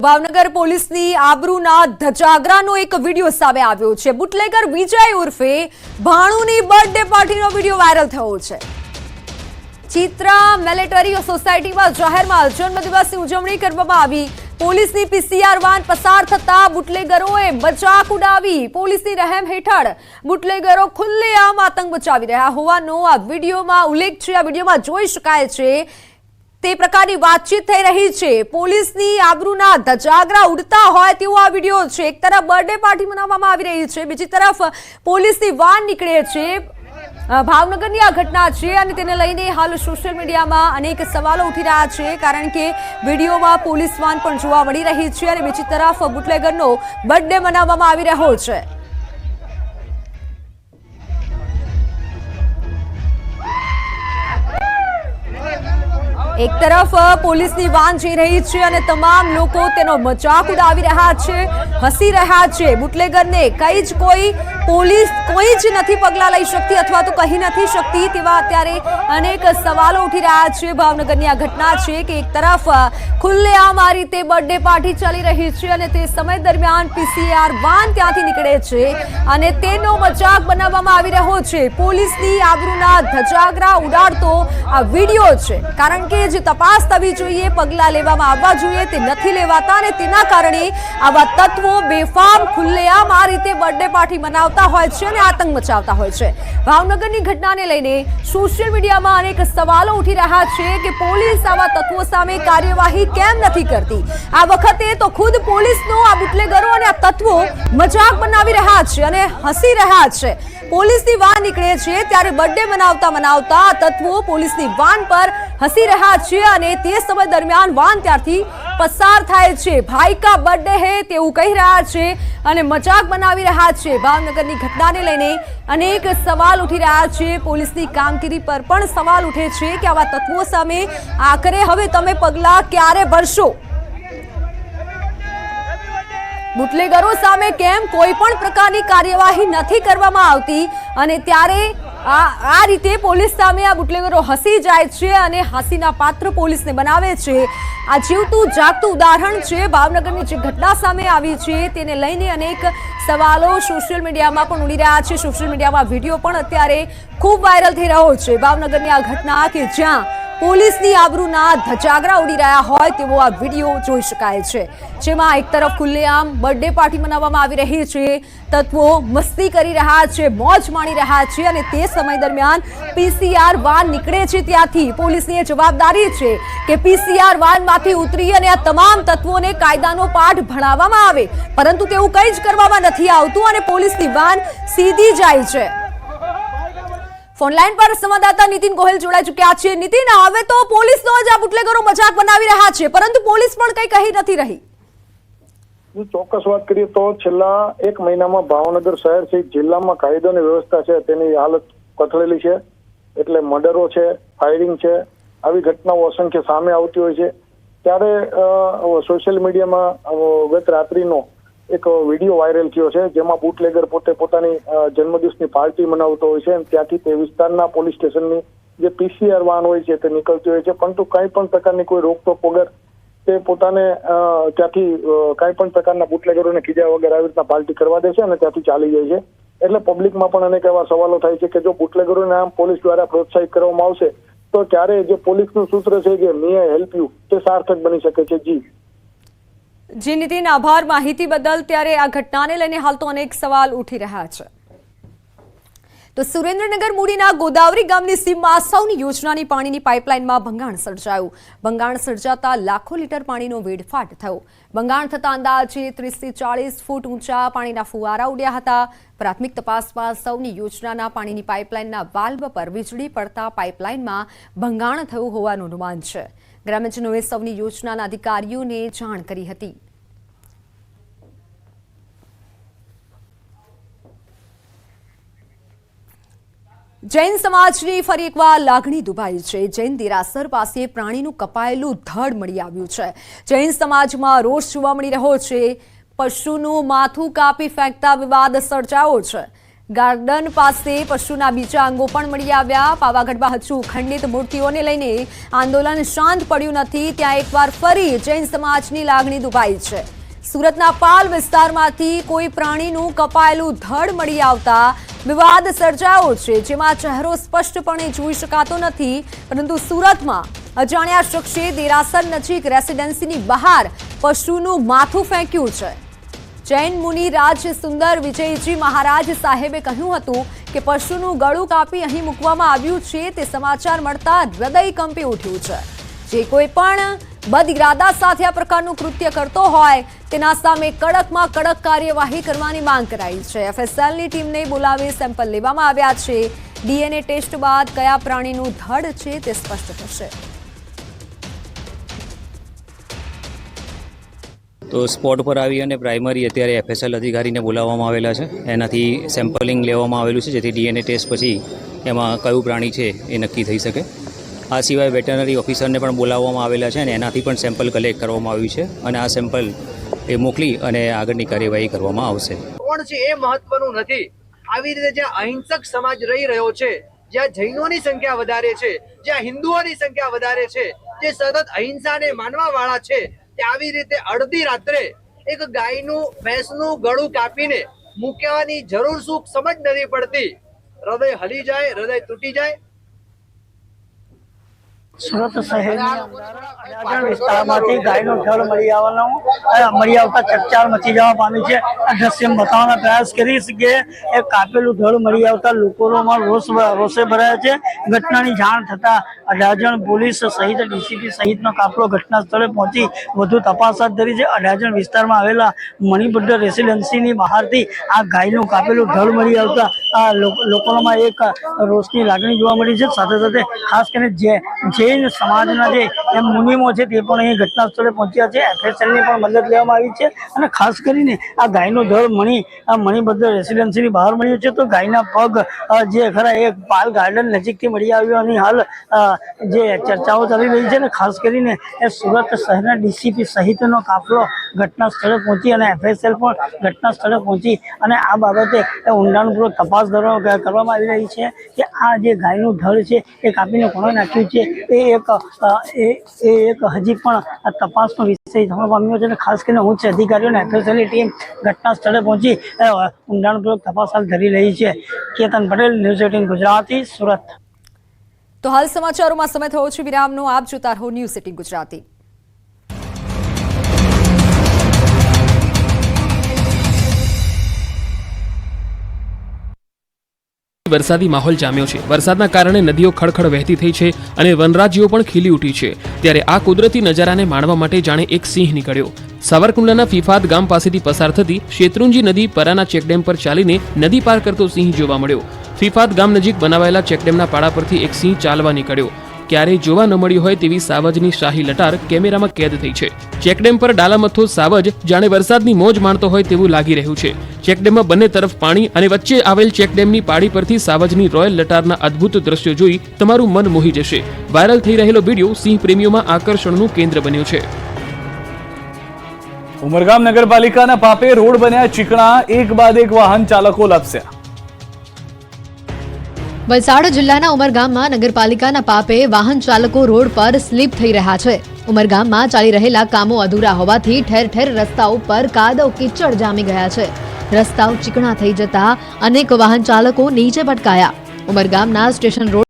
ભાવનગર પોલીસની આબરૂના ધજાગરાનો એક વિડીયો સામે આવ્યો છે। બુટલેગર વિજય ઉર્ફે ભાણુની બર્થડે પાર્ટીનો વિડીયો વાયરલ થયો છે। ચિત્રા મિલિટરી સોસાયટીમાં જાહેરમાં જન્મદિવસની ઉજવણી કરવામાં આવી। પોલીસની પીસીઆર વાન પસાર થતા બુટલેગરોએ મજાક ઉડાવી। પોલીસની રહેમ હેઠળ બુટલેગરો ખુલ્લેઆમ આતંક મચાવી રહ્યા હોવાનો આ વિડીયોમાં ઉલ્લેખ છે। આ વિડીયોમાં જોઈ શકાય છે તે પ્રકારની વાતચીત થઈ રહી છે। પોલીસની આબરૂના ધજાગરા ઉડતા હોય તેવો આ વિડીયો છે। એક તરફ બર્થડે પાર્ટી મનાવવામાં આવી રહી છે, બીજી તરફ પોલીસની વાન નીકળે છે। ભાવનગરની આ ઘટના છે અને તેને લઈને હાલ સોશિયલ મીડિયામાં અનેક સવાલો ઉઠી રહ્યા છે, કારણ કે વિડીયોમાં પોલીસ વાન પણ જોવા મળી રહી છે અને બીજી તરફ બુટલેગરનો બર્થડે મનાવવામાં આવી રહ્યો છે। એક તરફ પોલીસની વાન જઈ રહી છે અને તમામ લોકો તેનો મજાક ઉડાવી રહ્યા છે, હસી રહ્યા છે। બુટલેગરને પોલીસ કોઈ જ નથી પગલાં લઈ શકતી અથવા તો કહી નથી શકતી તેવા અત્યારે અનેક સવાલો ઉઠી રહ્યા છે। ભાવનગરની આ ઘટના છે કે એક તરફ ખુલ્લેઆમ આ રીતે બર્થડે પાર્ટી ચાલી રહી છે અને તે સમય દરમિયાન પીસીઆર વાન ત્યાંથી નીકળે છે અને તેનો મજાક બનાવવામાં આવી રહ્યો છે। પોલીસની આબરૂના ધજાગરા ઉડાડતો આ વિડીયો છે, કારણ કે જે તપાસ થવી જોઈએ, પગલાં લેવામાં આવવા જોઈએ તે નથી લેવાતા અને તેના કારણે આવા તત્વો બેફામ ખુલ્લેઆમ આ રીતે બર્થડે પાર્ટી મનાવતા હોય છે અને આતંક મચાવતા હોય છે। ભાવનગરની ઘટનાને લઈને સોશિયલ મીડિયામાં અનેક સવાલો ઉઠી રહ્યા છે કે પોલીસ આવા તત્વો સામે કાર્યવાહી કેમ નથી કરતી। આ વખતે તો ખુદ પોલીસનો આ બુટલેગરો અને આ તત્વો મજાક બનાવી રહ્યા છે અને હસી રહ્યા છે। પોલીસની વાન નીકળે છે ત્યારે બર્થડે મનાવતા આ તત્વો પોલીસની વાન પર હસી રહ્યા છે અને તે સમય દરમિયાન વાન ત્યાંથી પસાર થાય છે। ભાઈ કા બર્થડે હે તેવું કહી રહ્યા છે અને મજાક બનાવી રહ્યા છે। ભાવનગરની ઘટનાને લઈને અનેક સવાલ ઉઠી રહ્યા છે। પોલીસની કામગીરી પર પણ સવાલ ઉઠે છે કે આવા તત્વો સામે આખરે હવે તમે પગલાં ક્યારે ભરશો। બુટલેગરો સામે કેમ કોઈ પણ પ્રકારની કાર્યવાહી નથી કરવામાં આવતી અને ત્યારે આ રીતે પોલીસ સામે આ બુટલેગરો હસી જાય છે અને હાસ્યના પાત્ર પોલીસને બનાવે છે। આ જીવતું જાગતું ઉદાહરણ છે। ભાવનગરની જે ઘટના સામે આવી છે તેને લઈને અનેક સવાલો સોશિયલ મીડિયામાં પણ ઉડી રહ્યા છે। સોશિયલ મીડિયામાં વિડીયો પણ અત્યારે ખૂબ વાયરલ થઈ રહ્યો છે। ભાવનગરની આ ઘટના કે જ્યાં પોલીસની આબરૂના ધજાગરા ઉડી રહ્યા હોય તેવો આ વિડીયો જોઈ શકાય છે, જેમાં એક તરફ ખુલ્લેઆમ બર્થડે પાર્ટી મનાવવામાં આવી રહી છે, તત્વો મસ્તી કરી રહ્યા છે, મોજ માણી રહ્યા છે અને તે સમય દરમિયાન પીસીઆર વાન નીકળે છે ત્યાંથી પોલીસની જવાબદારી છે કે પીસીઆર વાનમાંથી ઉતરી અને આ તમામ તત્વોને કાયદાનો પાઠ ભણાવવામાં આવે, પરંતુ તેવું કંઈ જ કરવામાં નથી આવતું અને પોલીસની વાન સીધી જાય છે। ફોનલાઈન પર સંવાદદાતા નીતિન ગોહિલ જોડાઈ ચૂક્યા છે। નીતિન, હવે તો પોલીસનો જ આ બુટલેગરો મજાક બનાવી રહ્યા છે, પરંતુ પોલીસ પણ કંઈ કહી નથી રહી। ચોક્કસ વાત કરીએ તો છેલ્લા એક મહિનામાં ભાવનગર શહેર સહિત જિલ્લામાં કાયદોની વ્યવસ્થા છે તેની હાલત કથળેલી છે। એટલે મર્ડરો છે, ફાયરિંગ છે, આવી ઘટનાઓ અસંખ્ય સામે આવતી હોય છે। ત્યારે સોશિયલ મીડિયામાં ગત રાત્રિનો એક વિડીયો વાયરલ થયો છે, જેમાં બુટલેગર પોતે પોતાની જન્મદિવસની પાર્ટી મનાવતો હોય છે અને ત્યાંથી તે વિસ્તારના પોલીસ સ્ટેશનની જે પીસીઆર વાન હોય છે તે નીકળતી હોય છે, પરંતુ કંઈ પણ પ્રકારની કોઈ રોકટોક વગર તે પોતાને ત્યાંથી કંઈ પણ પ્રકારના બુટલેગરોને કીધા વગર આવી રીતના પાર્ટી કરવા દે છે અને ત્યાંથી ચાલી જાય છે। એટલે પબ્લિકમાં પણ અનેક એવા સવાલો થાય છે કે જો બુટલેગરોને આમ પોલીસ દ્વારા પ્રોત્સાહિત કરવામાં આવશે તો ક્યારે જે પોલીસનું સૂત્ર છે કે મે આઈ હેલ્પ યુ તે સાર્થક બની શકે છે। જી નીતિન, આભાર માહિતી બદલ। ત્યારે આ ઘટનાને લઈને હાલ તો અનેક સવાલ ઉઠી રહ્યા છે। તો સુરેન્દ્રનગર મૂડીના ગોદાવરી ગામની સીમમાં સૌની યોજનાની પાણીની પાઇપલાઇનમાં ભંગાણ સર્જાયું। ભંગાણ સર્જાતા લાખો લીટર પાણીનો વેડફાટ થયો। ભંગાણ થતા અંદાજે 30 થી 40 ફૂટ ઊંચા પાણીના ફુવારા ઉડ્યા હતા। પ્રાથમિક તપાસમાં સૌની યોજનાના પાણીની પાઇપલાઇનના વાલ્વ પર વીજળી પડતા પાઇપલાઇનમાં ભંગાણ થયું હોવાનું અનુમાન છે। ગ્રામજનોએ સૌની યોજનાના અધિકારીઓને જાણ કરી હતી। જૈન સમાજની ફરી એકવાર લાગણી દુભાઈ છે। જૈન દેરાસર પાસે પ્રાણીનું કપાયેલું ધડ મળી આવ્યું છે। જૈન સમાજમાં રોષ જોવા મળી રહ્યો છે। પશુનું માથું કાપી ફેંકતા વિવાદ સર્જાયો છે। ગાર્ડન પાસે પશુના બીજા અંગો પણ મળી આવ્યા. પાવાગઢમાં હજુ ખંડિત મૂર્તિઓને લઈને આંદોલન શાંત પડ્યું નથી. ત્યાં એકવાર ફરી જૈન સમાજની લાગણી દુભાઈ છે. સુરતના પાલ વિસ્તારમાંથી કોઈ પ્રાણીનું કપાયેલું ધડ મળી આવતા વિવાદ સર્જાયો છે, જેમાં ચહેરો સ્પષ્ટપણે જોઈ શકાતો નથી. પરંતુ સુરતમાં અજાણ્યા શખ્સે દેરાસર નજીક રેસિડેન્સીની બહાર પશુનું માથું ફેંક્યું છે. જૈન મુનિ રાજ સુંદર વિજયજી મહારાજ સાહેબે કહ્યું હતું કે પશુનું ગળું કાપી અહીં મૂકવામાં આવ્યું છે. તે સમાચાર મળતા હૃદય કંપી ઉઠ્યું છે. જે કોઈ પણ બદઇરાદા સાથે આ પ્રકારનું કૃત્ય કરતો હોય તેના સામે કડકમાં કડક કાર્યવાહી કરવાની માંગ કરાઈ છે. એફએસએલની ટીમને બોલાવી સેમ્પલ લેવામાં આવ્યા છે. ડીએનએ ટેસ્ટ બાદ કયા પ્રાણીનું ધડ છે તે સ્પષ્ટ થશે. તો સ્પોટ પર આવી અને પ્રાઇમરી અત્યારે એફએસએલ અધિકારીને બોલાવવામાં આવેલા છે. એનાથી સેમ્પલિંગ લેવામાં આવેલું છે, જેથી ડીએનએ ટેસ્ટ પછી એમાં કયું પ્રાણી છે એ નક્કી થઈ શકે. આ સિવાય વેટરનરી ઓફિસરને પણ બોલાવવામાં આવેલા છે અને એનાથી પણ સેમ્પલ કલેક્ટ કરવામાં આવ્યું છે અને આ સેમ્પલ એ મોકલી અને આગળની કાર્યવાહી કરવામાં આવશે. કોણ છે એ મહત્વનું નથી. આવી રીતે જ્યાં અહિંસક સમાજ રહી રહ્યો છે, જ્યાં જૈનોની સંખ્યા વધારે છે, જ્યાં હિન્દુઓની સંખ્યા વધારે છે, જે સતત અહિંસાને માનવા વાળા છે, આવી રીતે અડધી રાત્રે એક ગાયનું ભેંસનું ગળું કાપીને મૂકવાની જરૂર શું સમજ નથી પડતી. હૃદય હલી જાય, હૃદય તૂટી જાય. સુરત શહેરના અડાજણ વિસ્તારમાંથી ગાયનો ધડ મળી આવતા ચકચાર મચી જવા પામી છે. આ દ્રશ્ય બતાવવાનો પ્રયાસ કરીશ કે એક કાપેલું ધડ મળી આવતા લોકોમાં રોષે ભરાયા છે. ઘટનાની જાણ થતા અડાજણ પોલીસ સહિત ડીસીપી સહિતનો કાફલો ઘટના સ્થળે પહોંચી વધુ તપાસ હાથ ધરી છે. અડાજણ વિસ્તારમાં આવેલા મણિબદ્ધ રેસિડેન્સીની બહારથી આ ગાયનું કાપેલું ધડ મળી આવતા લોકોમાં એક રોષની લાગણી જોવા મળી છે. સાથે સાથે ખાસ કરીને જૈન સમાજના જે મુનિમો છે તે પણ અહીં ઘટના સ્થળે પહોંચ્યા છે. એફએસએલની પણ મદદ લેવામાં આવી છે અને ખાસ કરીને આ ગાયનો ધડ મણિબદ્ધ રેસિડેન્સીની બહાર મળ્યો છે. તો ગાયના પગ જે ખરા એ પાલ ગાર્ડન નજીકથી મળી આવ્યો અને હાલ જે ચર્ચાઓ ચાલી રહી છે ને ખાસ કરીને એ સુરત શહેરના ડીસીપી સહિતનો કાફલો ઘટના સ્થળે પહોંચી અને એફએસએલ પણ ઘટના સ્થળે પહોંચી અને આ બાબતે ઊંડાણપૂર્વક તપાસ કરવામાં આવી રહી છે કે આ જે ગાયનું ધડ છે એ કાપીને કોણે નાખ્યું છે એ એક હજી પણ તપાસનો વિષય થવા પામ્યો છે. અને ખાસ કરીને ઉચ્ચ અધિકારીઓ અને એફએસએલની ટીમ ઘટના સ્થળે પહોંચી ઊંડાણપૂર્વક તપાસ હાલ ધરી રહી છે. કેતન પટેલ, ન્યૂઝ 18 ગુજરાતી, સુરત. તો હાલ સમાચારોમાં સમય થયો છે વિરામનો. આપ જોતા રહો ન્યૂઝ 18 ગુજરાતી. વરસાદી માહોલ જામ્યો છે. વરસાદના કારણે નદીઓ ખળખળ વહેતી થઈ છે અને વનરાજીઓ પણ ખીલી ઉઠી છે. ત્યારે આ કુદરતી નજારાને માણવા માટે જાણે એક સિંહ નીકળ્યો. સાવરકુંડલાના ફિફાદ ગામ પાસેથી પસાર થતી શેત્રુંજી નદી પરાના ચેકડેમ પર ચાલીને નદી પાર કરતો સિંહ જોવા મળ્યો. ફિફાદ ગામ નજીક બનાવાયેલા ચેકડેમના પાડા પરથી એક સિંહ ચાલવા નીકળ્યો. ક્યારેય જોવા ન મળ્યું હોય તેવી સાવજની શાહી લટાર કેમેરામાં કેદ થઈ છે. ચેકડેમ પર ડાલામથ્થો સાવજ જાણે વરસાદની મોજ માણતો હોય તેવું લાગી રહ્યું છે. ચેકડેમમાં બંને તરફ પાણી અને વચ્ચે આવેલ ચેકડેમની પાડી પરથી સાવજની રોયલ લટારના અદ્ભુત દ્રશ્યો જોઈ તમારું મન મોહી જશે. વાયરલ થઈ રહેલો વિડીયો સિંહ પ્રેમીઓમાં આકર્ષણનું કેન્દ્ર બન્યો છે. ઉમરગામ નગરપાલિકાના પાપે રોડ બન્યા ચીકણા, એક બાદ એક વાહન ચાલકો લપસ્યા. વલસાડ જિલ્લાના ઉમરગામમાં નગરપાલિકાના પાપે વાહન ચાલકો રોડ પર સ્લીપ થઈ રહ્યા છે. ઉમરગામમાં ચાલી રહેલા કામો અધૂરા હોવાથી ઠેર ઠેર રસ્તાઓ પર કાદવ કીચડ જામી ગયા છે. રસ્તાઓ ચીકણા થઈ જતા અનેક વાહન ચાલકો નીચે પટકાયા. ઉમરગામના સ્ટેશન રોડ